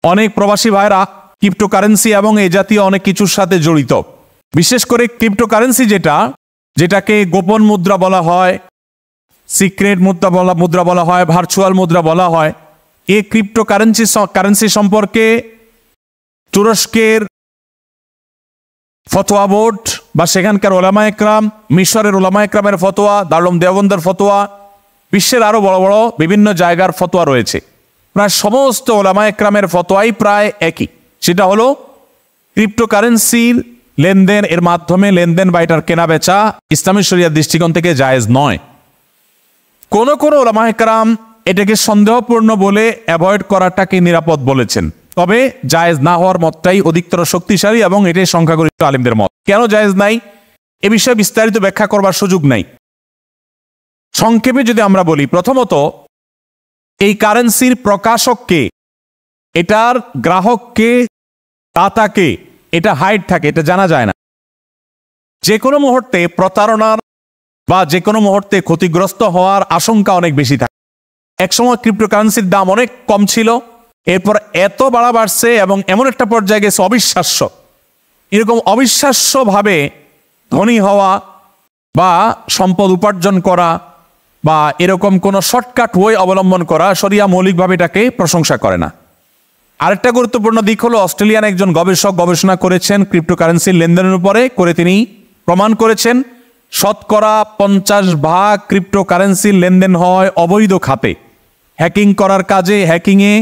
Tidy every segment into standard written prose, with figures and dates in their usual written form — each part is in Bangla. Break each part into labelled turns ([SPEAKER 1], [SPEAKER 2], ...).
[SPEAKER 1] অনেক প্রবাসী ভাইরা ক্রিপ্টোকারেন্সি এবং এই জাতীয় অনেক কিছুর সাথে জড়িত। বিশেষ করে ক্রিপ্টোকারেন্সি যেটাকে গোপন মুদ্রা বলা হয়, সিক্রেট মুদ্রা বলা হয়, ভার্চুয়াল মুদ্রা বলা হয়। এই ক্রিপ্টোকারেন্সি সম্পর্কে তুরস্কের ফতোয়া বোর্ড বা সেখানকার ওলামা একরাম, মিশরের ওলামা একরামের ফতোয়া, দারুল দেওবন্দের ফতোয়া, বিশ্বের আরো বড় বড় বিভিন্ন জায়গার ফতোয়া রয়েছে। প্রায় সমস্ত ওলামা একরামের ফতোয়াই প্রায় একই। সেটা হলো ক্রিপ্টোকারেন্সির লেনদেন, এর মাধ্যমে লেনদেন বা এটার কেনা বেচা ইসলামী শরিয়ার দৃষ্টিকোণ থেকে জায়েজ নয়। কোন কোন ওলামা একরাম এটাকে সন্দেহপূর্ণ বলে অ্যাভয়েড করাটাকে নিরাপদ বলেছেন। তবে জায়েজ না হওয়ার মতটাই অধিকতর শক্তিশালী এবং এটাই সংখ্যাগরিষ্ঠ আলিমদের মত। কেন জায়েজ নাই এ বিষয়ে বিস্তারিত ব্যাখ্যা করবার সুযোগ নাই। সংক্ষেপে যদি আমরা বলি, প্রথমত এই কারেন্সির প্রকাশককে, এটার গ্রাহককে, দাতাকে, এটা হাইড থাকে, এটা জানা যায় না। যে কোনো মুহূর্তে প্রতারণার বা যে কোনো মুহূর্তে ক্ষতিগ্রস্ত হওয়ার আশঙ্কা অনেক বেশি থাকে। একসময় ক্রিপ্টোকারেন্সির দাম অনেক কম ছিল, এরপর এত বাড়ছে এবং এমন একটা পর্যায়ে গেছে অবিশ্বাস্য। এরকম অবিশ্বাস্যভাবে ধনী হওয়া বা সম্পদ উপার্জন করা বা এরকম কোনো শর্টকাট ওয়ে অবলম্বন করা শরিয়া মৌলিকভাবে এটাকে প্রশংসা করে না। আরেকটা গুরুত্বপূর্ণ দিক হলো, অস্ট্রেলিয়ান একজন গবেষক গবেষণা করেছেন ক্রিপ্টোকারেন্সির লেনদেনের উপরে, করে তিনি প্রমাণ করেছেন 50% ক্রিপ্টোকারেন্সির লেনদেন হয় অবৈধ খাতে, হ্যাকিং করার কাজে, হ্যাকিংয়ে,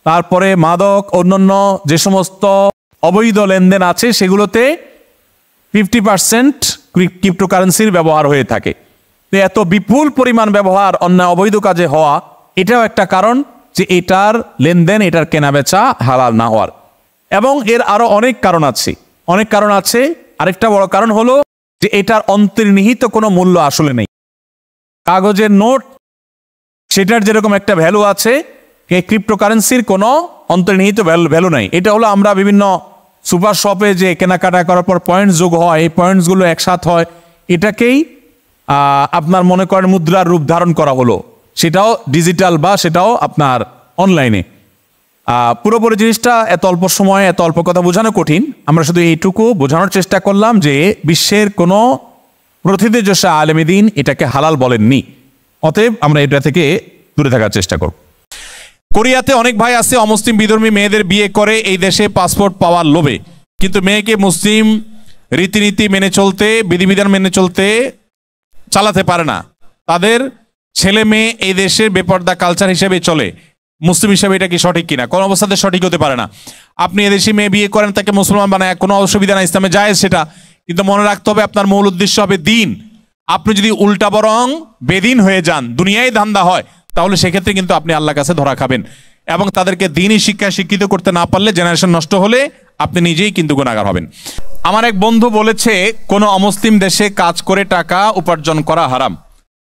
[SPEAKER 1] তারপরে মাদক, অন্যান্য যে সমস্ত অবৈধ লেনদেন আছে সেগুলোতে 50% ক্রিপ্টোকারেন্সির ব্যবহার হয়ে থাকে। তো এত বিপুল পরিমাণ ব্যবহার অন্যায় অবৈধ কাজে হওয়া, এটাও একটা কারণ যে এটার লেনদেন, এটার কেনাবেচা হালাল না হওয়ার। এবং এর আরো অনেক কারণ আছে। আরেকটা বড় কারণ হলো যে এটার অন্তর্নিহিত কোনো মূল্য আসলে নেই। কাগজের নোট সেটার যেরকম একটা ভ্যালু আছে, এই ক্রিপ্টোকারেন্সির কোনো অন্তর্নিহিত ভ্যালু নাই। এটা হলো আমরা বিভিন্ন সুপার শপে যে কেনাকাটা করার পর পয়েন্টস যোগ হয়, এই পয়েন্টসগুলো একসাথ হয়, এটাকেই আপনার মনে করেন মুদ্রার রূপ ধারণ করা হলো, সেটাও ডিজিটাল বা সেটাও আপনার অনলাইনে। পুরোপুরি জিনিসটা এত অল্প সময়ে এত অল্প কথা বোঝানো কঠিন। আমরা শুধু এইটুকু বোঝানোর চেষ্টা করলাম যে বিশ্বের কোনো প্রথিতযশা আলেমে দ্বীন এটাকে হালাল বলেননি। অতএব আমরা এটা থেকে দূরে থাকার চেষ্টা করব। কোরিয়াতে অনেক ভাই আছে অমুসলিম বিধর্মী মেয়েদের বিয়ে করে এই দেশে পাসপোর্ট পাওয়ার লোভে, কিন্তু মেয়েকে মুসলিম রীতিনীতি মেনে চলতে, বিধিবিধান মেনে চলতে চালাতে পারে না। তাদের ছেলে মেয়ে এই দেশের বেপর্দা কালচার হিসেবে চলে। মুসলিম হিসেবে এটা কি সঠিক কিনা? কোন অবস্থাতে সঠিক হতে পারে না। আপনি এদেশি মেয়ে বিয়ে করেন, তাকে মুসলমান বানায়, কোনো অসুবিধা না, ইসলামে জায়েজ সেটা। কিন্তু মনে রাখতে হবে আপনার মূল উদ্দেশ্য হবে দিন। আপনি যদি উল্টা বরং বেদিন হয়ে যান, দুনিয়ায় ধান্দা হয়, তাহলে সেক্ষেত্রে কিন্তু আপনি আল্লাহর কাছে ধরা খাবেন। এবং তাদেরকে দিনই শিক্ষায় শিক্ষিত করতে না পারলে, জেনারেশন নষ্ট হলে আপনি নিজেই কিন্তু গুনাহগার হবেন। আমার এক বন্ধু বলেছে কোনো অমুসলিম দেশে কাজ করে টাকা উপার্জন করা হারাম।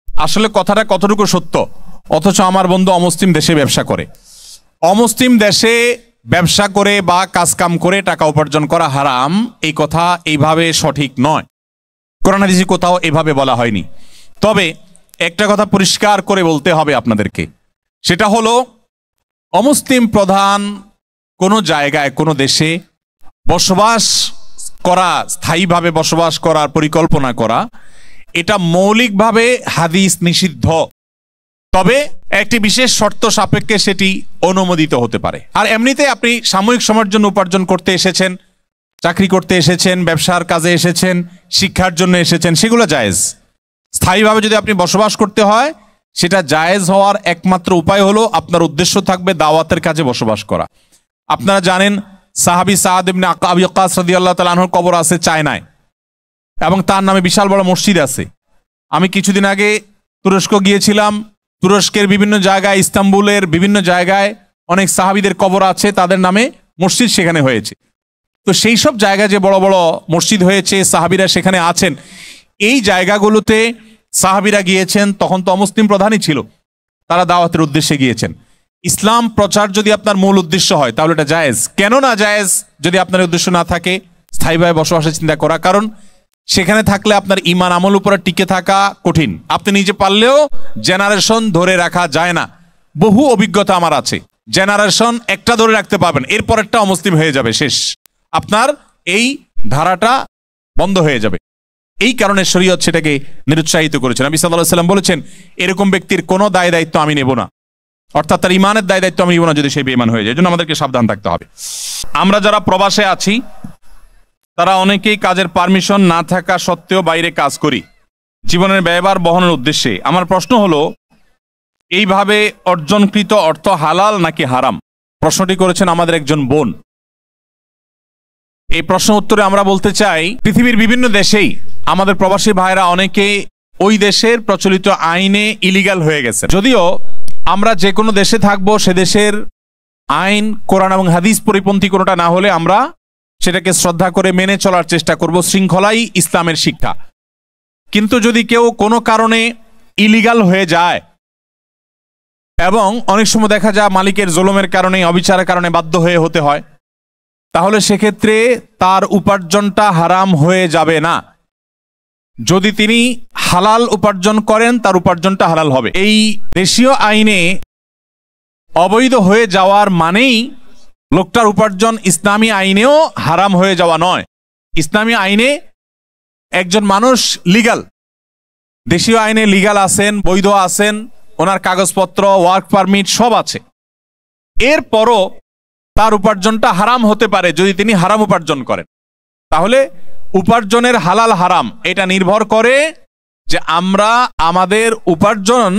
[SPEAKER 1] আসলে কথাটা কতটুকু সত্য? অথচ আমার বন্ধু অমুসলিম দেশে ব্যবসা করে। অমুসলিম দেশে ব্যবসা করে বা কাজকাম করে টাকা উপার্জন করা হারাম, এই কথা এইভাবে সঠিক নয়। কোরআন হাদিসে কোথাও এভাবে বলা হয়নি। তবে একটা কথা পরিষ্কার করে বলতে হবে আপনাদেরকে, সেটা হলো অমুসলিম প্রধান কোনো জায়গায়, কোনো দেশে বসবাস করা, স্থায়ীভাবে বসবাস করার পরিকল্পনা করা, এটা মৌলিকভাবে হাদিস নিষিদ্ধ। তবে একটি বিশেষ শর্ত সাপেক্ষে সেটি অনুমোদিত হতে পারে। আর এমনিতে আপনি সাময়িক সময়ের জন্য উপার্জন করতে এসেছেন, চাকরি করতে এসেছেন, ব্যবসার কাজে এসেছেন, শিক্ষার জন্য এসেছেন, সেগুলো জায়েজ। স্থায়ীভাবে যদি আপনি বসবাস করতে হয়, সেটা জায়েজ হওয়ার একমাত্র উপায় হলো আপনার উদ্দেশ্য থাকবে দাওয়াতের কাজে বসবাস করা। আপনারা জানেন সাহাবী সাদ ইবনে আবি ওয়াক্কাস রাদিয়াল্লাহু তাআলা আনহুর কবর আছে চায়নায়, এবং তার নামে বিশাল বড় মসজিদ আছে। আমি কিছুদিন আগে তুরস্ক গিয়েছিলাম। তুরস্কের বিভিন্ন জায়গায়, ইস্তাম্বুলের বিভিন্ন জায়গায় অনেক সাহাবীদের কবর আছে, তাদের নামে মসজিদ সেখানে হয়েছে। তো সেই সব জায়গায় যে বড় বড় মসজিদ হয়েছে, সাহাবীরা সেখানে আছেন, এই জায়গাগুলোতে সাহাবীরা গিয়েছেন, তখন তো অমুসলিম প্রধানই ছিল, তারা দাওয়াতের উদ্দেশ্যে গিয়েছেন। ইসলাম প্রচার যদি আপনার মূল উদ্দেশ্য হয় তাহলে এটা জায়েজ। কেন না জায়েজ যদি আপনার উদ্দেশ্য না থাকে স্থায়ীভাবে বসবাসের চিন্তা করা? কারণ সেখানে থাকলে আপনার ঈমান আমল উপরে টিকে থাকা কঠিন। আপনি নিজে পারলেও জেনারেশন ধরে রাখা যায় না। বহু অভিজ্ঞতা আমার আছে। জেনারেশন একটা ধরে রাখতে পারবেন, এরপরেরটা অমুসলিম হয়ে যাবে, শেষ, আপনার এই ধারাটা বন্ধ হয়ে যাবে। এই কারণে শরীয়ত সেটাকে নিরুৎসাহিত করেছেন। নবী সাল্লাল্লাহু আলাইহি ওয়াসাল্লাম বলেছেন, এরকম ব্যক্তির কোনো দায় দায়িত্ব আমি নেব না, অর্থাৎ তার ইমানের দায় দায়িত্ব আমি নেব না যদি সে বেঈমান হয়ে যায়। এই জন্য আমাদেরকে সাবধান থাকতে হবে। আমরা যারা প্রবাসে আছি তারা অনেকেই কাজের পারমিশন না থাকা সত্ত্বেও বাইরে কাজ করি জীবনের ব্যয়ভার বহনের উদ্দেশ্যে। আমার প্রশ্ন হলো, এইভাবে অর্জনকৃত অর্থ হালাল নাকি হারাম? প্রশ্নটি করেছেন আমাদের একজন বোন। এই প্রশ্ন উত্তরে আমরা বলতে চাই, পৃথিবীর বিভিন্ন দেশেই আমাদের প্রবাসী ভাইরা অনেকে ওই দেশের প্রচলিত আইনে ইলিগাল হয়ে গেছে। যদিও আমরা যে কোনো দেশে থাকবো, সে দেশের আইন কোরআন এবং হাদিস পরিপন্থী কোনোটা না হলে আমরা সেটাকে শ্রদ্ধা করে মেনে চলার চেষ্টা করব। শৃঙ্খলাই ইসলামের শিক্ষা। কিন্তু যদি কেউ কোনো কারণে ইলিগাল হয়ে যায়, এবং অনেক সময় দেখা যায় মালিকের জুলুমের কারণে, অবিচারের কারণে বাধ্য হয়ে হতে হয়, তাহলে সেক্ষেত্রে তার উপার্জনটা হারাম হয়ে যাবে না। যদি তিনি হালাল উপার্জন করেন, তার উপার্জনটা হালাল হবে। এই দেশীয় আইনে অবৈধ হয়ে যাওয়ার মানেই লোকটার উপার্জন ইসলামী আইনেও হারাম হয়ে যাওয়া নয়। ইসলামী আইনে একজন মানুষ লিগাল, দেশীয় আইনে লিগাল আছেন, বৈধ আছেন, ওনার কাগজপত্র, ওয়ার্ক পারমিট সব আছে, এরপরও তার উপার্জনটা হারাম হতে পারে যদি তিনি হারাম উপার্জন করেন। তাহলে উপার্জনের হালাল হারাম এটা নির্ভর করে যে আমরা আমাদের উপার্জন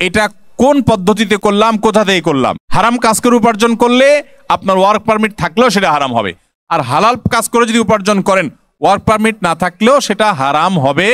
[SPEAKER 1] এটা কোন পদ্ধতিতে করলাম, কোথা থেকে করলাম। হারাম কাজ করে উপার্জন করলে আপনার ওয়ার্ক পারমিট থাকলেও সেটা হারাম হবে, আর হালাল কাজ করে যদি উপার্জন করেন, ওয়ার্ক পারমিট না থাকলেও সেটা হারাম হবে